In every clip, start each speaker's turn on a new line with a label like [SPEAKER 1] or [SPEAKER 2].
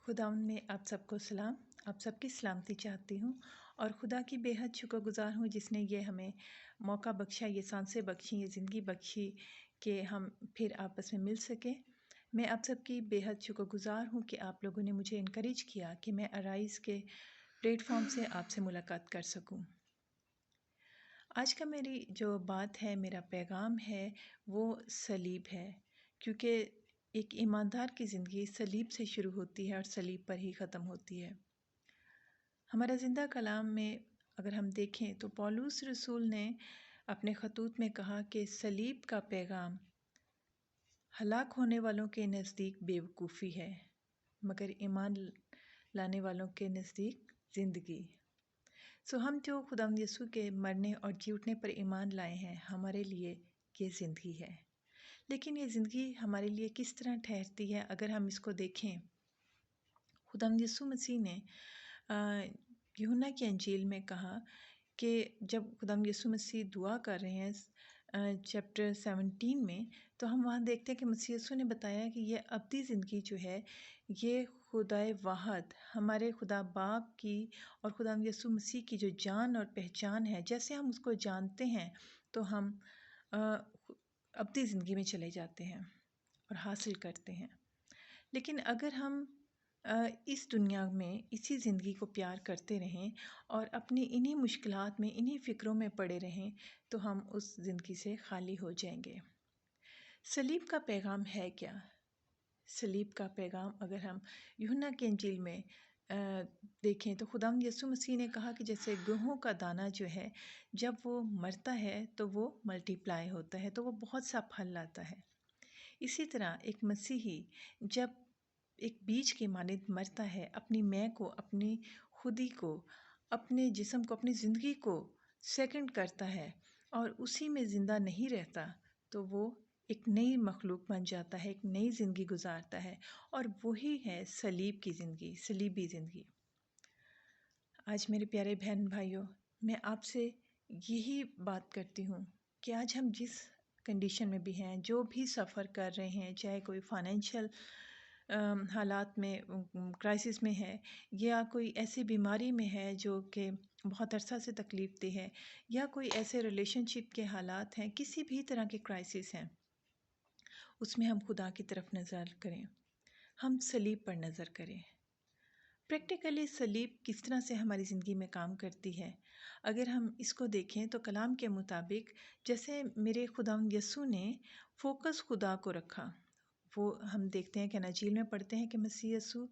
[SPEAKER 1] खुदावंद में आप सबको सलाम। आप सबकी सलामती चाहती हूँ और खुदा की बेहद शुक्रगुजार हूँ जिसने ये हमें मौका बख्शा, ये सांसें बख्शी, ये ज़िंदगी बख्शी कि हम फिर आपस में मिल सकें। मैं आप सबकी बेहद शुक्रगुजार हूँ कि आप लोगों ने मुझे इनकरेज किया कि मैं अराइज़ के प्लेटफॉर्म से आपसे मुलाकात कर सकूँ। आज का मेरी जो बात है, मेरा पैगाम है, वो सलीब है, क्योंकि एक ईमानदार की ज़िंदगी सलीब से शुरू होती है और सलीब पर ही ख़त्म होती है। हमारा ज़िंदा कलाम में अगर हम देखें तो पौलुस रसूल ने अपने खतूत में कहा कि सलीब का पैगाम हलाक होने वालों के नज़दीक बेवकूफ़ी है, मगर ईमान लाने वालों के नज़दीक ज़िंदगी। हम जो खुदावंद यीशु के मरने और जी उठने पर ईमान लाए हैं, हमारे लिए ये ज़िंदगी है। लेकिन ये ज़िंदगी हमारे लिए किस तरह ठहरती है अगर हम इसको देखें। खुदावंद यीशु मसीह ने यूहन्ना की अंजील में कहा कि जब खुदावंद यीशु मसीह दुआ कर रहे हैं चैप्टर 17 में, तो हम वहाँ देखते हैं कि मसीह यीशु ने बताया कि ये अब्दी ज़िंदगी जो है, ये खुदाए वाहद हमारे खुदा बाप की और खुदावंद यीशु मसीह की जो जान और पहचान है, जैसे हम उसको जानते हैं तो हम अब्दी ज़िंदगी में चले जाते हैं और हासिल करते हैं। लेकिन अगर हम इस दुनिया में इसी ज़िंदगी को प्यार करते रहें और अपनी इन्हीं मुश्किलात में, इन्हीं फ़िक्रों में पड़े रहें, तो हम उस ज़िंदगी से खाली हो जाएंगे। सलीब का पैगाम है क्या? सलीब का पैगाम अगर हम यूहन्ना की इंजील में देखें तो खुदावंद यीशु मसीह ने कहा कि जैसे गेहूं का दाना जो है, जब वो मरता है तो वो मल्टीप्लाई होता है, तो वो बहुत सा फल लाता है। इसी तरह एक मसीही जब एक बीज के मानिंद मरता है, अपनी मैं को, अपनी खुदी को, अपने जिस्म को, अपनी ज़िंदगी को सेकंड करता है और उसी में ज़िंदा नहीं रहता, तो वो एक नई मखलूक बन जाता है, एक नई ज़िंदगी गुजारता है, और वही है सलीब की ज़िंदगी, सलीबी ज़िंदगी। आज मेरे प्यारे बहन भाइयों, मैं आपसे यही बात करती हूँ कि आज हम जिस कंडीशन में भी हैं, जो भी सफ़र कर रहे हैं, चाहे कोई फाइनेंशियल हालात में क्राइसिस में है, या कोई ऐसी बीमारी में है जो कि बहुत अरसा से तकलीफ़ दे है, या कोई ऐसे रिलेशनशिप के हालात हैं, किसी भी तरह के क्राइसिस हैं, उसमें हम खुदा की तरफ नज़र करें, हम सलीब पर नज़र करें। प्रैक्टिकली सलीब किस तरह से हमारी ज़िंदगी में काम करती है, अगर हम इसको देखें तो कलाम के मुताबिक जैसे मेरे खुदावंद यीशु ने फ़ोकस खुदा को रखा, वो हम देखते हैं कि अंजील में पढ़ते हैं कि मसीह यीशु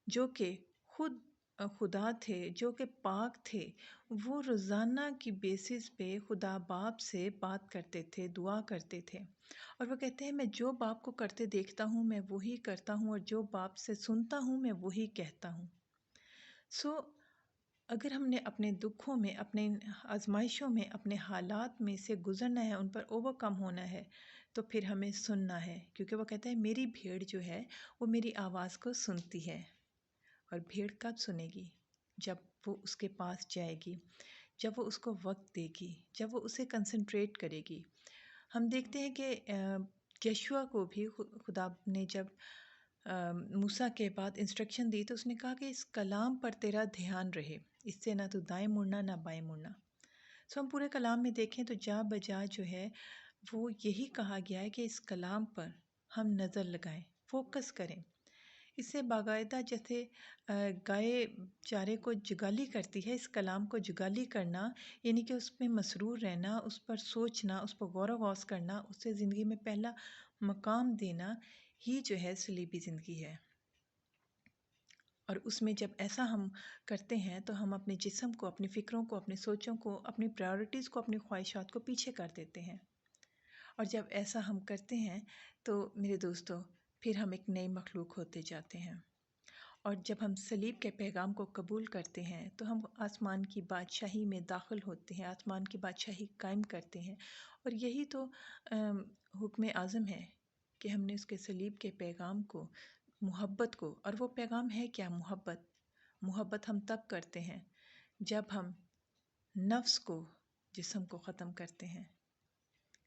[SPEAKER 1] जो कि खुद खुदा थे, जो कि पाक थे, वो रोज़ाना की बेसिस पे खुदा बाप से बात करते थे, दुआ करते थे, और वो कहते हैं मैं जो बाप को करते देखता हूँ मैं वही करता हूँ, और जो बाप से सुनता हूँ मैं वही कहता हूँ। अगर हमने अपने दुखों में, अपने आजमाइशों में, अपने हालात में से गुज़रना है, उन पर ओवरकम होना है, तो फिर हमें सुनना है, क्योंकि वो कहता है मेरी भेड़ जो है वो मेरी आवाज़ को सुनती है। और भेड़ कब सुनेगी? जब वो उसके पास जाएगी, जब वो उसको वक्त देगी, जब वो उसे कंसंट्रेट करेगी। हम देखते हैं कि यशुआ को भी खुदा ने जब मूसा के बाद इंस्ट्रक्शन दी तो उसने कहा कि इस कलाम पर तेरा ध्यान रहे, इससे ना तो दाएं मुड़ना ना बाएं मुड़ना। हम पूरे कलाम में देखें तो जा बजा जो है वो यही कहा गया है कि इस कलाम पर हम नज़र लगाएं, फोकस करें। इससे बाकायदा जैसे गाय चारे को जुगाली करती है, इस कलाम को जुगाली करना, यानी कि उसमें मसरूर रहना, उस पर सोचना, उस पर गौर गौस करना, उससे ज़िंदगी में पहला मकाम देना ही जो है सलीबी ज़िंदगी है। और उसमें जब ऐसा हम करते हैं तो हम अपने जिस्म को, अपनी फ़िक्रों को, अपनी सोचों को, अपनी प्रायोरिटीज़ को, अपनी ख्वाहिशात को पीछे कर देते हैं। और जब ऐसा हम करते हैं तो मेरे दोस्तों, फिर हम एक नई मखलूक होते जाते हैं। और जब हम सलीब के पैगाम को कबूल करते हैं तो हम आसमान की बादशाही में दाखिल होते हैं, आसमान की बादशाही कायम करते हैं। और यही तो हुक्म आज़म है कि हमने उसके सलीब के पैगाम को, मोहब्बत को, और वो पैगाम है क्या? मोहब्बत। मोहब्बत हम तब करते हैं जब हम नफ्स को, जिस्म को ख़त्म करते हैं।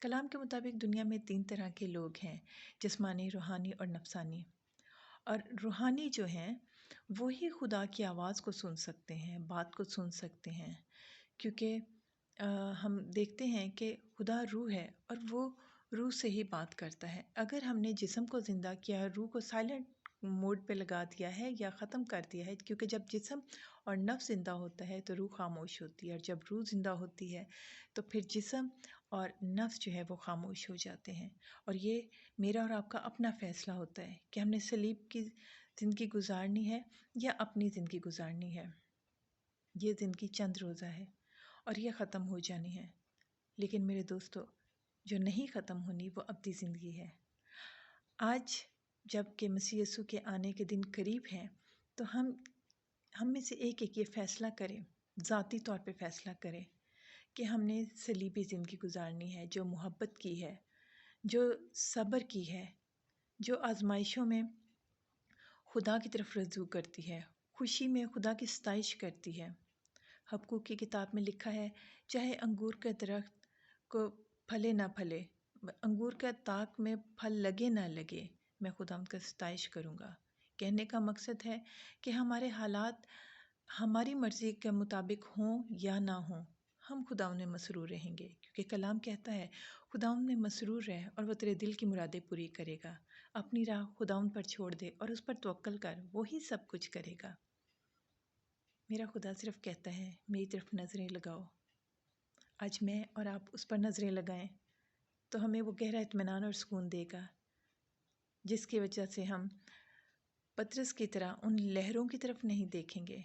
[SPEAKER 1] कलाम के मुताबिक दुनिया में 3 तरह के लोग हैं, जिस्मानी, रूहानी और नफसानी। और रूहानी जो हैं وہی خدا کی آواز کو سن سکتے ہیں، بات کو سن سکتے ہیں، کیونکہ ہم دیکھتے ہیں کہ خدا روح ہے اور وہ روح سے ہی بات کرتا ہے۔ اگر ہم نے جسم کو زندہ کیا ہے، روح کو سائلنٹ موڈ پہ لگا دیا ہے یا ختم کر دیا ہے، کیونکہ جب جسم اور نفس زندہ ہوتا ہے تو روح خاموش ہوتی ہے، اور جب روح زندہ ہوتی ہے تو پھر جسم اور نفس جو ہے وہ خاموش ہو جاتے ہیں۔ اور یہ میرا اور آپ کا اپنا فیصلہ ہوتا ہے کہ ہم نے صلیب کی زندگی گزارنی ہے یا اپنی زندگی گزارنی ہے۔ یہ زندگی چند روزہ ہے اور یہ ختم ہو جانی ہے، لیکن میرے دوستو، جو نہیں ختم ہونی وہ ابدی زندگی ہے۔ آج جب کہ مسیح یسوع کے آنے کے دن قریب ہیں تو ہم میں سے ایک یہ فیصلہ کریں، ذاتی طور پہ فیصلہ کریں کہ ہم نے صلیبی زندگی گزارنی ہے، جو محبت کی ہے، جو صبر کی ہے، جو آزمائشوں میں خدا کی طرف رجوع کرتی ہے، خوشی میں خدا کی ستائش کرتی ہے۔ حبقوق کی کتاب میں لکھا ہے، چاہے انگور کے درخت کو پھلے نہ پھلے، انگور کے تاک میں پھل لگے نہ لگے، میں خدا ان کا ستائش کروں گا۔ کہنے کا مقصد ہے کہ ہمارے حالات ہماری مرضی کے مطابق ہوں یا نہ ہوں، ہم خدا میں مسرور رہیں گے، کیونکہ کلام کہتا ہے خدا میں مسرور رہ اور وہ تیرے دل کی مرادیں پوری کرے گا۔ اپنی راہ خدا پر چھوڑ دے اور اس پر توکل کر، وہی سب کچھ کرے گا۔ میرا خدا صرف کہتا ہے میری طرف نظریں لگاؤ۔ آج میں اور آپ اس پر نظریں لگائیں تو ہمیں وہ گہرا اطمینان اور سکون دے گا، جس کی وجہ سے ہم پطرس کی طرح ان لہروں کی طرف نہیں دیکھیں گے،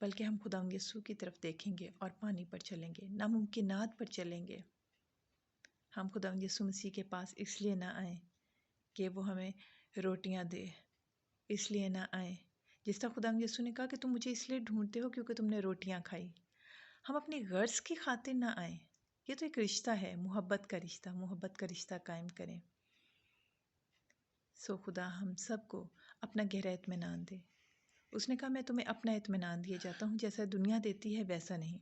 [SPEAKER 1] بلکہ ہم خدا یسوع کی طرف دیکھیں گے اور پانی پر چلیں گے، ناممکنات پر چلیں گے۔ ہم خدا یسوع مسیح کے پاس اس لیے نہ آئیں کہ وہ ہمیں روٹیاں دے، اس لیے نہ آئیں جس طرح خدا یسوع نے کہا کہ تم مجھے اس لیے ڈھونڈتے ہو کیونکہ تم نے روٹیاں کھائی۔ ہم اپنی غرض کی خاطر نہ آئیں، یہ تو ایک رشتہ ہے، محبت کا رشتہ قائم کریں۔ خدا ہم سب کو اپنا گہرا اطمینان دے۔ اس نے کہا میں تمہیں اپنا اطمینان دیے جاتا ہوں، جیسا دنیا دیتی ہے ویسا نہیں۔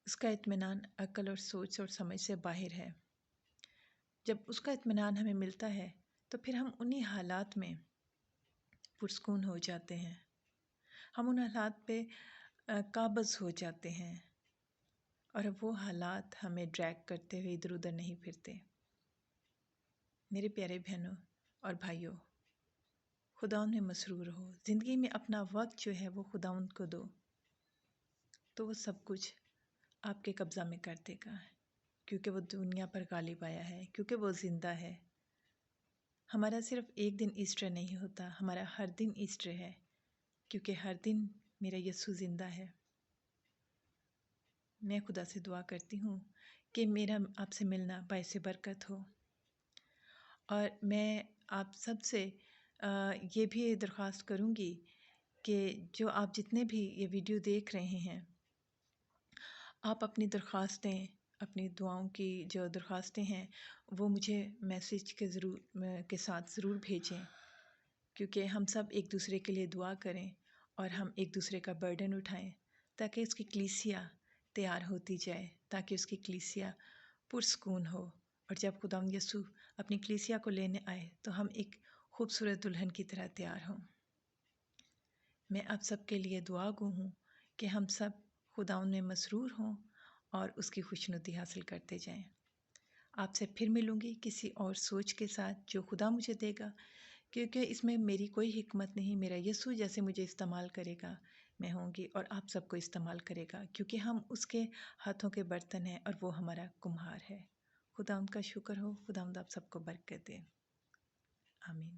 [SPEAKER 1] اس کا اطمینان عقل اور سوچ اور سمجھ سے باہر ہے۔ جب اس کا اطمینان ہمیں ملتا ہے تو پھر ہم انہی حالات میں پرسکون ہو جاتے ہیں، ہم ان حالات پہ قابض ہو جاتے ہیں، اور اب وہ حالات ہمیں ڈریگ کرتے ہوئے ادھر ادھر نہیں پھرتے۔ میرے پیارے بہنوں اور بھائیوں، خداوند میں مسرور ہو، زندگی میں اپنا وقت جو ہے وہ خداوند کو دو، تو وہ سب کچھ آپ کے قبضہ میں کر دے گا، کیونکہ وہ دنیا پر غالب آیا ہے، کیونکہ وہ زندہ ہے۔ ہمارا صرف ایک دن ایسٹر نہیں ہوتا، ہمارا ہر دن ایسٹر ہے، کیونکہ ہر دن میرا یسوع زندہ ہے۔ میں خدا سے دعا کرتی ہوں کہ میرا آپ سے ملنا باعث برکت ہو، اور میں آپ سب سے یہ بھی درخواست کروں گی کہ جو آپ جتنے بھی یہ ویڈیو دیکھ رہے ہیں، آپ اپنی درخواستیں، اپنی دعاؤں کی جو درخواستیں ہیں وہ مجھے میسیج کے ساتھ ضرور بھیجیں، کیونکہ ہم سب ایک دوسرے کے لیے دعا کریں اور ہم ایک دوسرے کا برڈن اٹھائیں، تاکہ اس کی کلیسیا تیار ہوتی جائے، تاکہ اس کی کلیسیا پرسکون ہو، اور جب خداوند یسوع اپنی کلیسیا کو لینے آئے تو ہم ایک خوبصورت دلہن کی طرح تیار ہوں۔ میں آپ سب کے لیے دعا گو ہوں کہ ہم سب خداوند میں مسرور ہوں اور اس کی خوشنودی حاصل کرتے جائیں۔ آپ سے پھر ملوں گی کسی اور سوچ کے ساتھ جو خدا مجھے دے گا، کیونکہ اس میں میری کوئی حکمت نہیں، میرا یسوع جیسے مجھے استعمال کرے گا میں ہوں گی، اور آپ سب کو استعمال کرے گا، کیونکہ ہم اس کے ہاتھوں کے برتن ہیں اور وہ ہمارا کمہار ہے۔ خدا ان کا شکر ہو، خدا آپ سب کو برکت دے۔ آمین۔